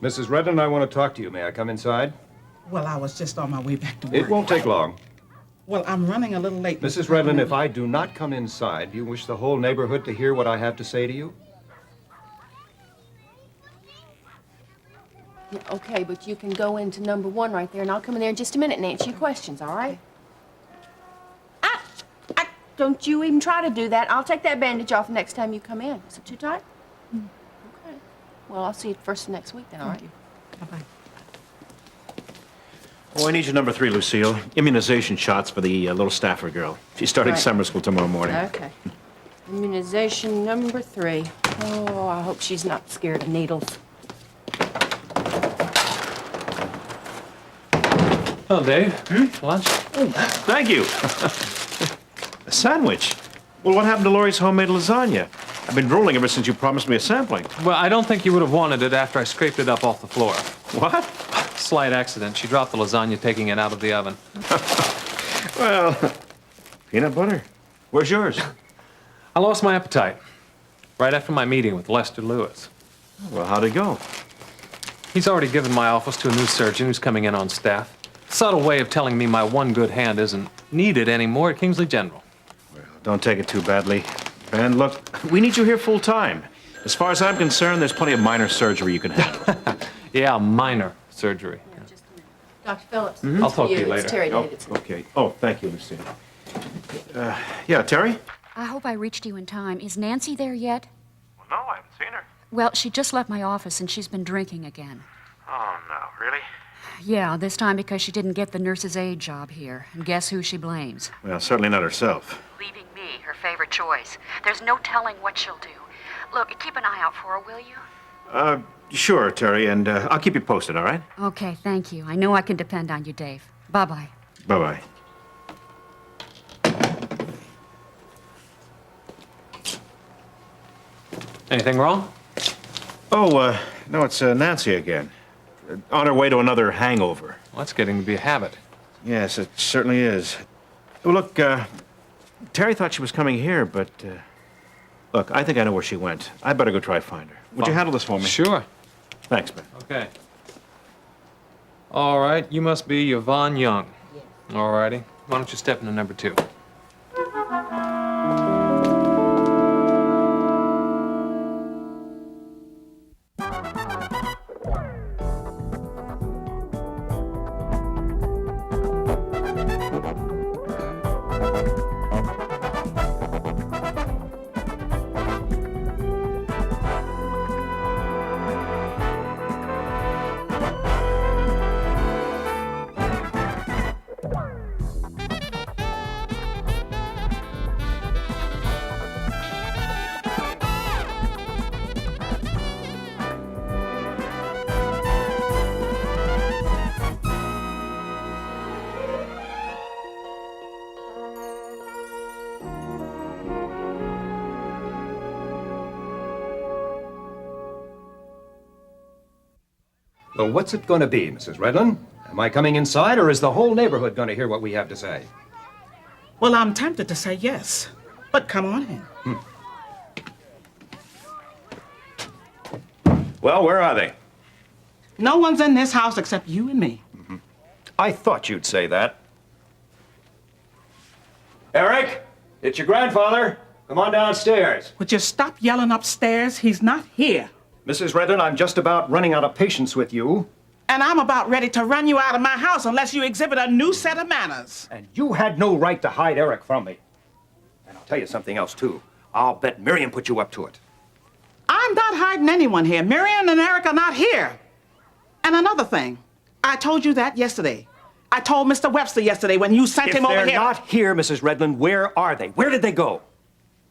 Mrs. Redden, I want to talk to you. May I come inside? Well, I was just on my way back to work. It won't take long. Well, I'm running a little late. Mrs. Redden, if I do not come inside, do you wish the whole neighborhood to hear what I have to say to you? Yeah, okay, but you can go into number 1 right there, and I'll come in there in just a minute and answer your questions, all right? Don't you even try to do that. I'll take that bandage off next time you come in. Is it too tight? Okay. Well, I'll see you first next week then, all right? Thank you. Bye-bye. Oh, I need your number 3, Lucille. Immunization shots for the little Stafford girl. She's starting Right. summer school tomorrow morning. Okay. Immunization number 3. Oh, I hope she's not scared of needles. Oh, Dave. Lunch? Oh, thank you. A sandwich. Well, what happened to Laurie's homemade lasagna? I've been drooling ever since you promised me a sampling. Well, I don't think you would have wanted it after I scraped it up off the floor. What? Slight accident. She dropped the lasagna taking it out of the oven. Well, peanut butter. Where's yours? I lost my appetite right after my meeting with Lester Lewis. Well, how'd it go? He's already given my office to a new surgeon who's coming in on staff. Subtle way of telling me my one good hand isn't needed anymore at Kingsley General. Well, don't take it too badly. And look, we need you here full time. As far as I'm concerned, there's plenty of minor surgery you can handle. Yeah, minor surgery. Just a minute. Dr. Phillips. I'll talk to you It's later. Terry Oh, Davidson. okay. Oh, thank you, Lucille. Yeah, Terry? I hope I reached you in time. Is Nancy there yet? Well, no, I haven't seen her. Well, she just left my office and she's been drinking again. Oh, no, really? Yeah, this time because she didn't get the nurse's aide job here. And guess who she blames? Well, certainly not herself. Leaving me, her favorite choice. There's no telling what she'll do. Look, keep an eye out for her, will you? Sure, Terry, and I'll keep you posted, all right? Okay, thank you. I know I can depend on you, Dave. Bye-bye. Bye-bye. Anything wrong? Oh, no, it's Nancy again. On her way to another hangover. Well, that's getting to be a habit. Yes, it certainly is. Well, look, Terry thought she was coming here, but, look, I think I know where she went. I better go try to find her. Would you handle this for me? Sure. Thanks, man. Okay. All right, you must be Yvonne Young. Yes. All righty. Why don't you step into number 2? Well, what's it going to be, Mrs. Redden? Am I coming inside, or is the whole neighborhood going to hear what we have to say? Well, I'm tempted to say yes, but come on in. Well, where are they? No one's in this house except you and me. I thought you'd say that. Eric, it's your grandfather. Come on downstairs. Would you stop yelling upstairs? He's not here. Mrs. Redden, I'm just about running out of patience with you. And I'm about ready to run you out of my house unless you exhibit a new set of manners. And you had no right to hide Eric from me. And I'll tell you something else, too. I'll bet Miriam put you up to it. I'm not hiding anyone here. Miriam and Eric are not here. And another thing, I told you that yesterday. I told Mr. Webster yesterday when you sent him over If here. they're not here, Mrs. Redland, where are they? Where did they go?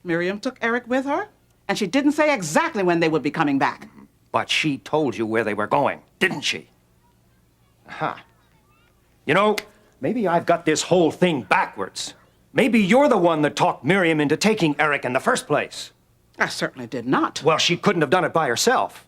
Miriam took Eric with her, and she didn't say exactly when they would be coming back. But she told you where they were going, didn't she? Huh. You know, maybe I've got this whole thing backwards. Maybe you're the one that talked Miriam into taking Eric in the first place. I certainly did not. Well, she couldn't have done it by herself.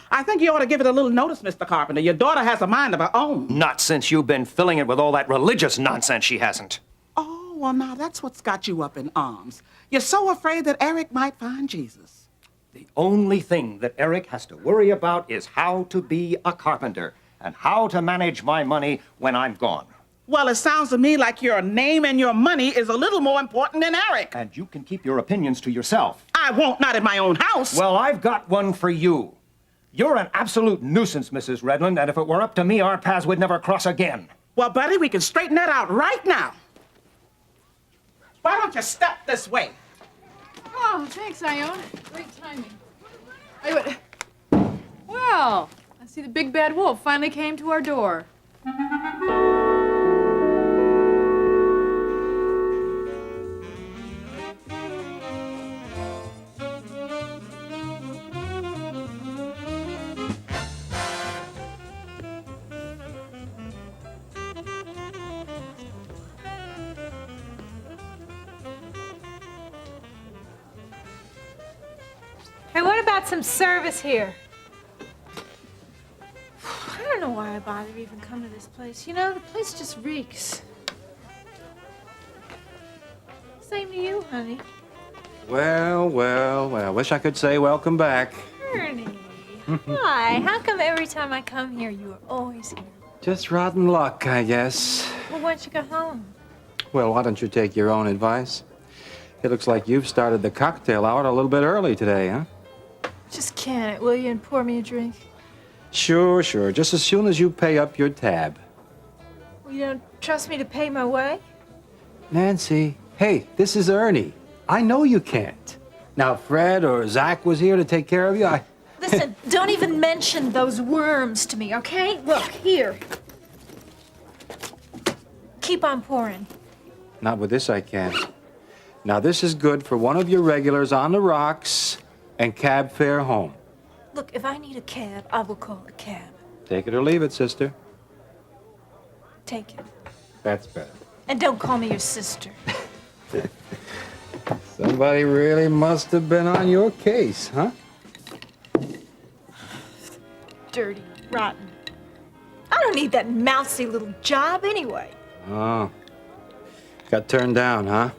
I think you ought to give it a little notice, Mr. Carpenter. Your daughter has a mind of her own. Not since you've been filling it with all that religious nonsense she hasn't. Oh, well, now that's what's got you up in arms. You're so afraid that Eric might find Jesus. The only thing that Eric has to worry about is how to be a carpenter and how to manage my money when I'm gone. Well, it sounds to me like your name and your money is a little more important than Eric. And you can keep your opinions to yourself. I won't, not in my own house. Well, I've got one for you. You're an absolute nuisance, Mrs. Redland, and if it were up to me, our paths would never cross again. Well, buddy, we can straighten that out right now. Why don't you step this way? Oh, thanks, Ione. Great timing. Hey, but, well, I see the big bad wolf finally came to our door. Hey, what about some service here? I don't know why I bother even come to this place. You know, the place just reeks. Same to you, honey. Well, well, well. Wish I could say welcome back. Ernie. Why? How come every time I come here, you are always here? Just rotten luck, I guess. Well, why don't you go home? Well, why don't you take your own advice? It looks like you've started the cocktail hour a little bit early today, huh? Just can it, will you, and pour me a drink? Sure, sure. Just as soon as you pay up your tab. Well, you don't trust me to pay my way? Nancy, hey, this is Ernie. I know you can't. Now, if Fred or Zach was here to take care of you, Listen, don't even mention those worms to me, okay? Look, here. Keep on pouring. Not with this, I can't. Now, this is good for one of your regulars on the rocks and cab fare home. Look, if I need a cab, I will call a cab. Take it or leave it, sister. Take it. That's better. And don't call me your sister. Somebody really must have been on your case, huh? Dirty, rotten. I don't need that mousy little job anyway. Oh. Got turned down, huh?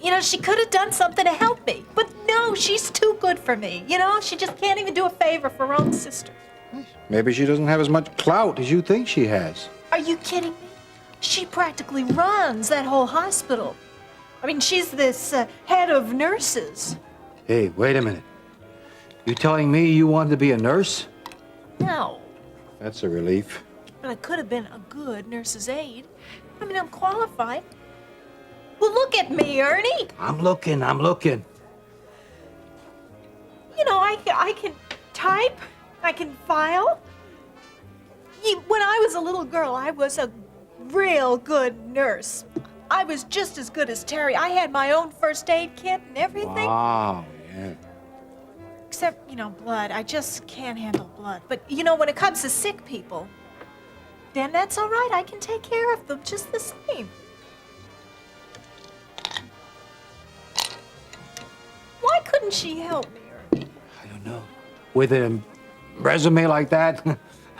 You know, she could have done something to help me. But no, she's too good for me. You know, she just can't even do a favor for her own sister. Maybe she doesn't have as much clout as you think she has. Are you kidding me? She practically runs that whole hospital. I mean, she's this head of nurses. Hey, wait a minute. You telling me you wanted to be a nurse? No, That's a relief. but I could have been a good nurse's aide. I mean, I'm qualified. Well, look at me, Ernie. I'm looking. You know, I can type, I can file. When I was a little girl, I was a real good nurse. I was just as good as Terry. I had my own first aid kit and everything. Wow, yeah. Except, you know, blood. I just can't handle blood. But, you know, when it comes to sick people, then that's all right. I can take care of them just the same. Why couldn't she help me, Ernie? I don't know. With a resume like that,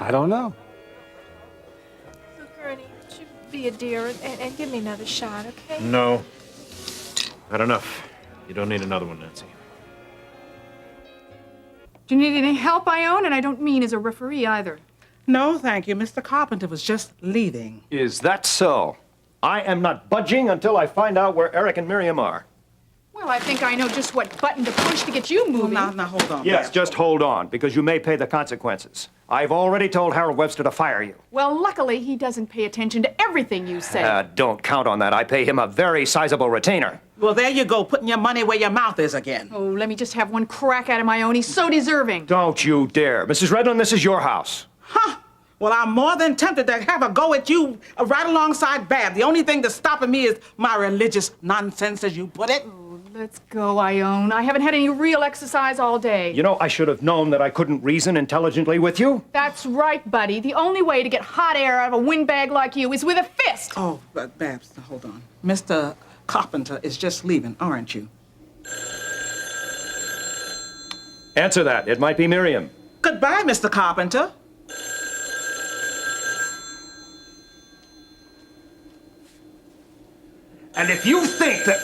I don't know. Look, Ernie, would you be a dear and give me another shot, okay? No. Not enough. You don't need another one, Nancy. Do you need any help, Ione? And I don't mean as a referee either. No, thank you. Mr. Carpenter was just leaving. Is that so? I am not budging until I find out where Eric and Miriam are. Well, I think I know just what button to push to get you Well, moving. now, hold on. Yes, Babs. just hold on, because you may pay the consequences. I've already told Harold Webster to fire you. Well, luckily, he doesn't pay attention to everything you say. Don't count on that. I pay him a very sizable retainer. Well, there you go, putting your money where your mouth is again. Oh, let me just have one crack at him, Ione. He's so deserving. Don't you dare. Mrs. Redland, this is your house. Huh? Well, I'm more than tempted to have a go at you right alongside Bab. The only thing that's stopping me is my religious nonsense, as you put it. Let's go, Ione. I haven't had any real exercise all day. You know, I should have known that I couldn't reason intelligently with you. That's right, buddy. The only way to get hot air out of a windbag like you is with a fist. Oh, but Babs, hold on. Mr. Carpenter is just leaving, aren't you? Answer that. It might be Miriam. Goodbye, Mr. Carpenter. And if you think that...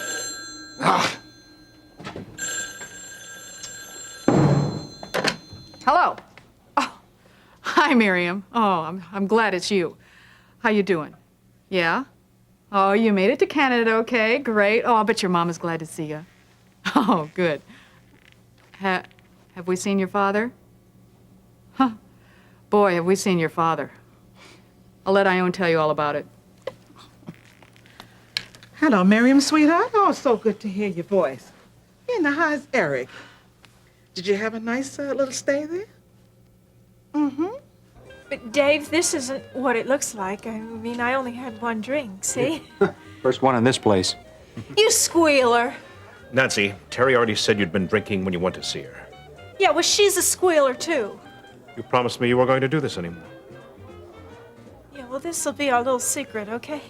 Hello. Oh, hi, Miriam. Oh, I'm glad it's you. How you doing? Yeah? Oh, you made it to Canada, okay, great. Oh, I bet your mom is glad to see you. Oh, good. Have we seen your father? Huh. Boy, have we seen your father. I'll let Ione tell you all about it. Hello, Miriam, sweetheart. Oh, it's so good to hear your voice. Yeah, now, how's Eric? Did you have a nice little stay there? Mm-hmm. But Dave, this isn't what it looks like. I mean, I only had one drink, see? First one in this place. You squealer. Nancy, Terry already said you'd been drinking when you went to see her. Yeah, well, she's a squealer, too. You promised me you weren't going to do this anymore. Yeah, well, this'll be our little secret, okay?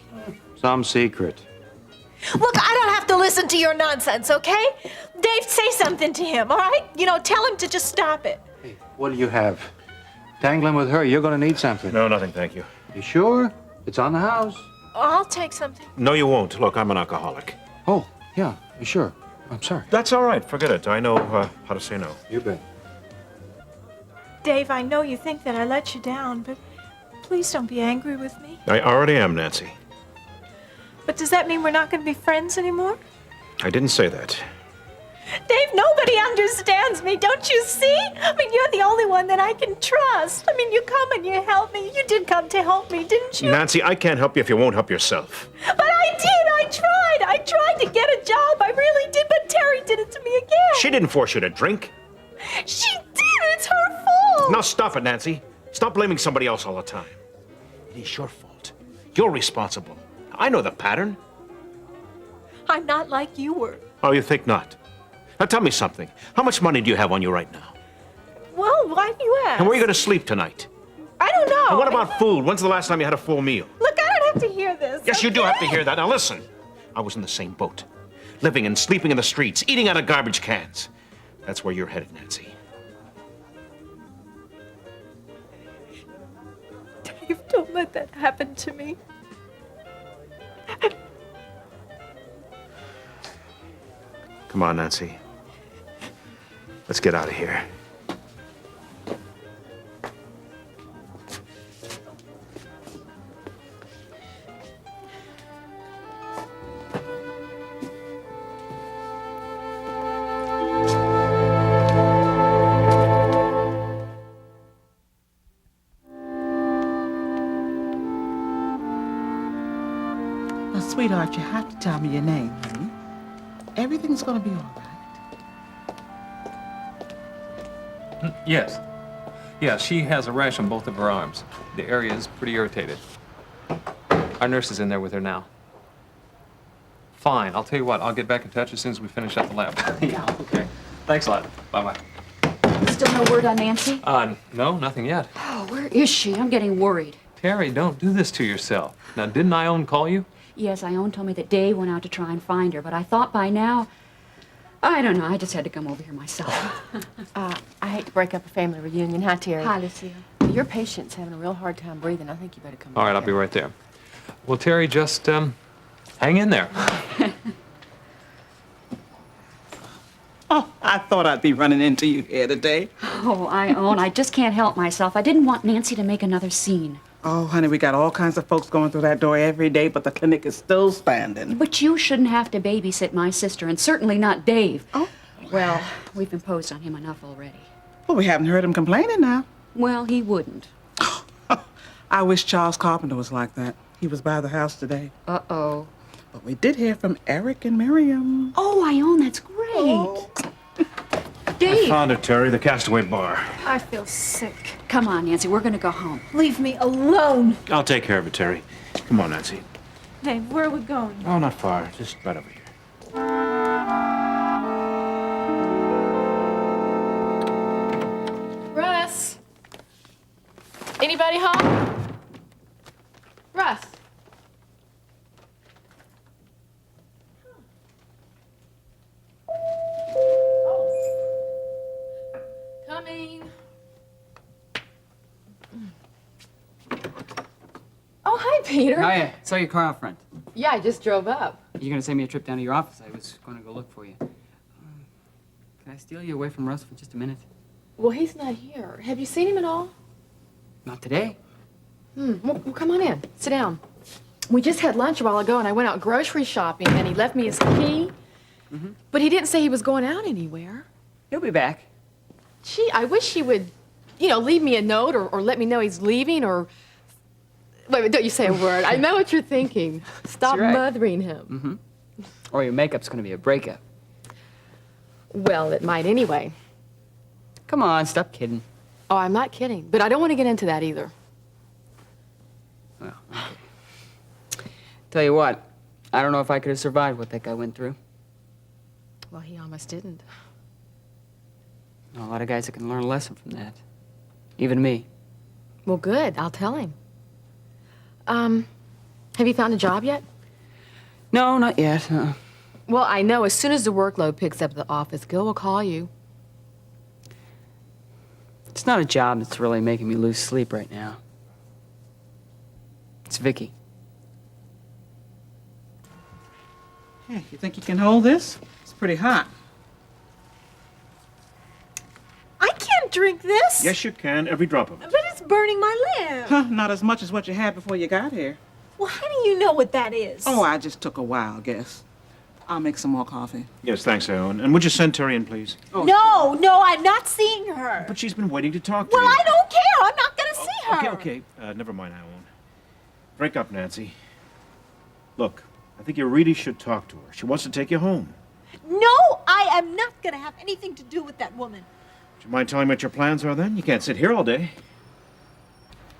Some secret. Look, I don't have to listen to your nonsense, okay? Dave, say something to him, all right? You know, tell him to just stop it. Hey, what do you have? Tangling with her, you're gonna need something. No, nothing, thank you. You sure? It's on the house. I'll take something. No, you won't. Look, I'm an alcoholic. Oh, yeah, sure. I'm sorry. That's all right. Forget it. I know how to say no. You bet. Dave, I know you think that I let you down, but please don't be angry with me. I already am, Nancy. But does that mean we're not going to be friends anymore? I didn't say that. Dave, nobody understands me, don't you see? I mean, you're the only one that I can trust. I mean, you come and you help me. You did come to help me, didn't you? Nancy, I can't help you if you won't help yourself. But I did. I tried. I tried to get a job. I really did. But Terry did it to me again. She didn't force you to drink. She did. It's her fault. Now stop it, Nancy. Stop blaming somebody else all the time. It is your fault. You're responsible. I know the pattern. I'm not like you were. Oh, you think not? Now tell me something. How much money do you have on you right now? Well, why do you ask? And where are you going to sleep tonight? I don't know. And what about food? When's the last time you had a full meal? Look, I don't have to hear this. Yes, you do okay? have to hear that. Now listen. I was in the same boat. Living and sleeping in the streets, eating out of garbage cans. That's where you're headed, Nancy. Dave, don't let that happen to me. Come on, Nancy. Let's get out of here. Now, sweetheart, you have to tell me your name, honey. Everything's gonna be all right. Yes. Yeah, she has a rash on both of her arms. The area is pretty irritated. Our nurse is in there with her now. Fine. I'll tell you what. I'll get back in touch as soon as we finish up the lab. Yeah. Okay. Thanks a lot. Bye-bye. Still no word on Nancy? No, nothing yet. Oh, where is she? I'm getting worried. Terry, don't do this to yourself. Now, didn't Ione call you? Yes, Ione told me that Dave went out to try and find her, but I thought by now, I don't know, I just had to come over here myself. I hate to break up a family reunion. Hi, Terry. Hi, Lucille. Your patient's having a real hard time breathing. I think you better come All back right, I'll be here. right there. Well, Terry, just hang in there. Oh, I thought I'd be running into you here today. Oh, Ione, I just can't help myself. I didn't want Nancy to make another scene. Oh, honey, we got all kinds of folks going through that door every day, but the clinic is still standing. But you shouldn't have to babysit my sister, and certainly not Dave. Oh. Well, we've imposed on him enough already. Well, we haven't heard him complaining now. Well, he wouldn't. I wish Charles Carpenter was like that. He was by the house today. Uh-oh. But we did hear from Eric and Miriam. Oh, Ione, that's great. Oh. Dave. Found it, Terry, the Castaway Bar. I feel sick. Come on, Nancy, we're gonna go home. Leave me alone. I'll take care of it, Terry. Come on, Nancy. Dave, where are we going? Oh, not far. Just right over here. Russ? Anybody home? Russ? Coming. Oh, hi, Peter. Oh, yeah. Saw your car out front. Yeah, I just drove up. You're going to save me a trip down to your office. I was going to go look for you. Can I steal you away from Russ for just a minute? Well, he's not here. Have you seen him at all? Not today. Well, come on in. Sit down. We just had lunch a while ago, and I went out grocery shopping, and he left me his key. But he didn't say he was going out anywhere. He'll be back. Gee, I wish he would, leave me a note or let me know he's leaving or... Wait, don't you say a word. I know what you're thinking. Stop right. mothering him. Or your makeup's gonna be a breakup. Well, it might anyway. Come on, stop kidding. Oh, I'm not kidding. But I don't want to get into that either. Well, okay. Tell you what, I don't know if I could have survived what that guy went through. Well, he almost didn't. A lot of guys that can learn a lesson from that. Even me. Well, good. I'll tell him. Have you found a job yet? No, not yet. Well, I know as soon as the workload picks up at the office, Gil will call you. It's not a job that's really making me lose sleep right now. It's Vicky. Hey, you think you can hold this? It's pretty hot. I can't drink this. Yes, you can. Every drop of it. But it's burning my lip. Huh, not as much as what you had before you got here. Well, how do you know what that is? Oh, I just took a while, I guess. I'll make some more coffee. Yes, thanks, Owen. And would you send Terry in, please? Oh, No, I'm not seeing her. But she's been waiting to talk to Well, you. I don't care. I'm not going to see her. Okay. Never mind, I won't. Break up, Nancy. Look, I think you really should talk to her. She wants to take you home. No, I am not going to have anything to do with that woman. Would you mind telling me what your plans are then? You can't sit here all day.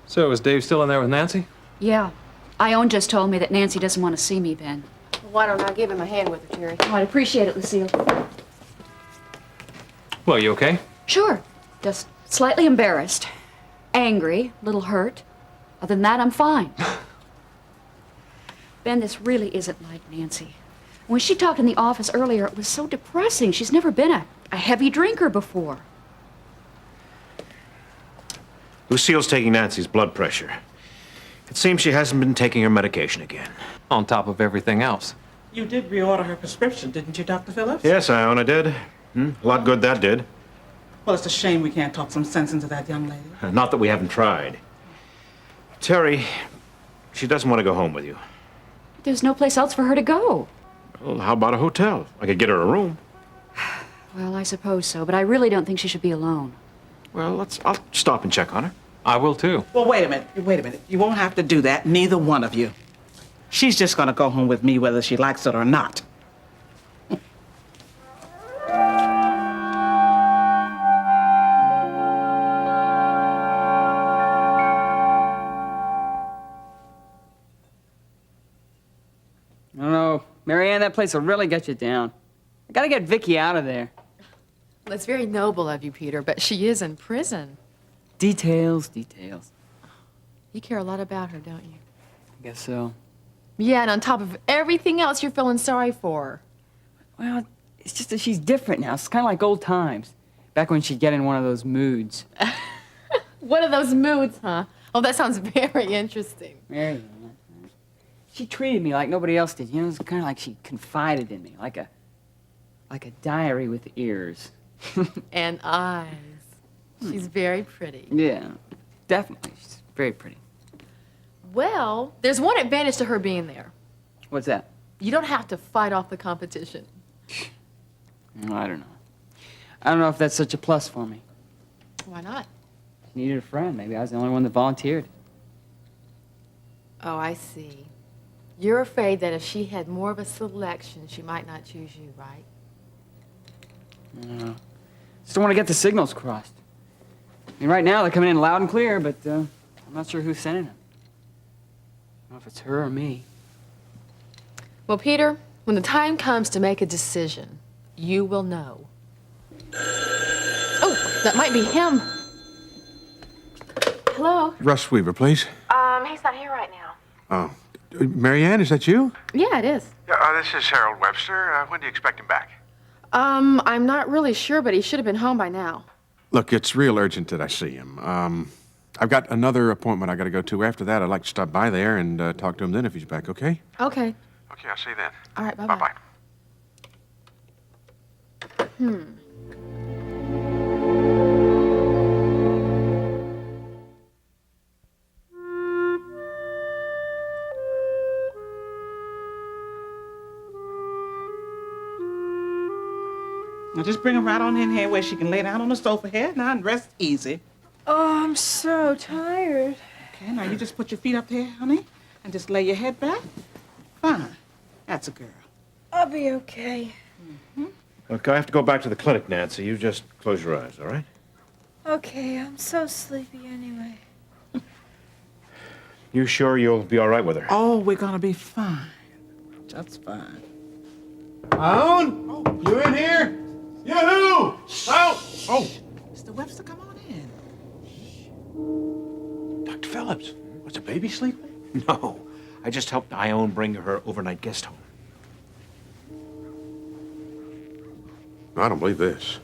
So, is Dave still in there with Nancy? Yeah. Ione just told me that Nancy doesn't want to see me, Ben. Why don't I give him a hand with her, Terry? Oh, I'd appreciate it, Lucille. Well, you okay? Sure. Just slightly embarrassed. Angry, a little hurt. Other than that, I'm fine. Ben, this really isn't like Nancy. When she talked in the office earlier, it was so depressing. She's never been a heavy drinker before. Lucille's taking Nancy's blood pressure. It seems she hasn't been taking her medication again. On top of everything else. You did reorder her prescription, didn't you, Dr. Phillips? Yes, Ione, I did. A lot good that did. Well, it's a shame we can't talk some sense into that young lady. Not that we haven't tried. Terry, she doesn't want to go home with you. There's no place else for her to go. Well, how about a hotel? I could get her a room. Well, I suppose so, but I really don't think she should be alone. Well, I'll stop and check on her. I will too. Well, wait a minute. You won't have to do that, neither one of you. She's just gonna go home with me whether she likes it or not. I don't know. Marianne, that place will really get you down. I gotta get Vicky out of there. Well, it's very noble of you, Peter, but she is in prison. Details. You care a lot about her, don't you? I guess so. Yeah, and on top of everything else, you're feeling sorry for her. Well, it's just that she's different now. It's kind of like old times. Back when she'd get in one of those moods. One of those moods, huh? Oh, that sounds very interesting. Marianne. She treated me like nobody else did. You know, it was kind of like she confided in me, like a diary with ears. And eyes. She's very pretty. Yeah, definitely. She's very pretty. Well, there's one advantage to her being there. What's that? You don't have to fight off the competition. Oh, I don't know. I don't know if that's such a plus for me. Why not? She needed a friend. Maybe I was the only one that volunteered. Oh, I see. You're afraid that if she had more of a selection, she might not choose you, right? Just don't want to get the signals crossed. I mean, right now they're coming in loud and clear, but I'm not sure who's sending them. I don't know if it's her or me. Well, Peter, when the time comes to make a decision, you will know. Oh, that might be him. Hello? Russ Weaver, please. He's not here right now. Oh. Marianne, is that you? Yeah, it is. Yeah, this is Harold Webster. When do you expect him back? I'm not really sure, but he should have been home by now. Look, it's real urgent that I see him. I've got another appointment I got to go to. After that, I'd like to stop by there and talk to him then if he's back, okay? Okay. Okay, I'll see you then. All right, bye-bye. Bye-bye. Now just bring her right on in here where she can lay down on the sofa here now and rest easy. Oh, I'm so tired. Okay, now you just put your feet up there, honey, and just lay your head back. Fine. That's a girl. I'll be okay. Look, I have to go back to the clinic, Nancy. You just close your eyes, all right? Okay, I'm so sleepy anyway. You sure you'll be all right with her? Oh, we're gonna be fine. Just fine. Owen? Oh, you in here? Yoo-hoo! Oh! Mr. Webster, come on in. Dr. Phillips, was the baby sleeping? No. I just helped Ione bring her overnight guest home. I don't believe this.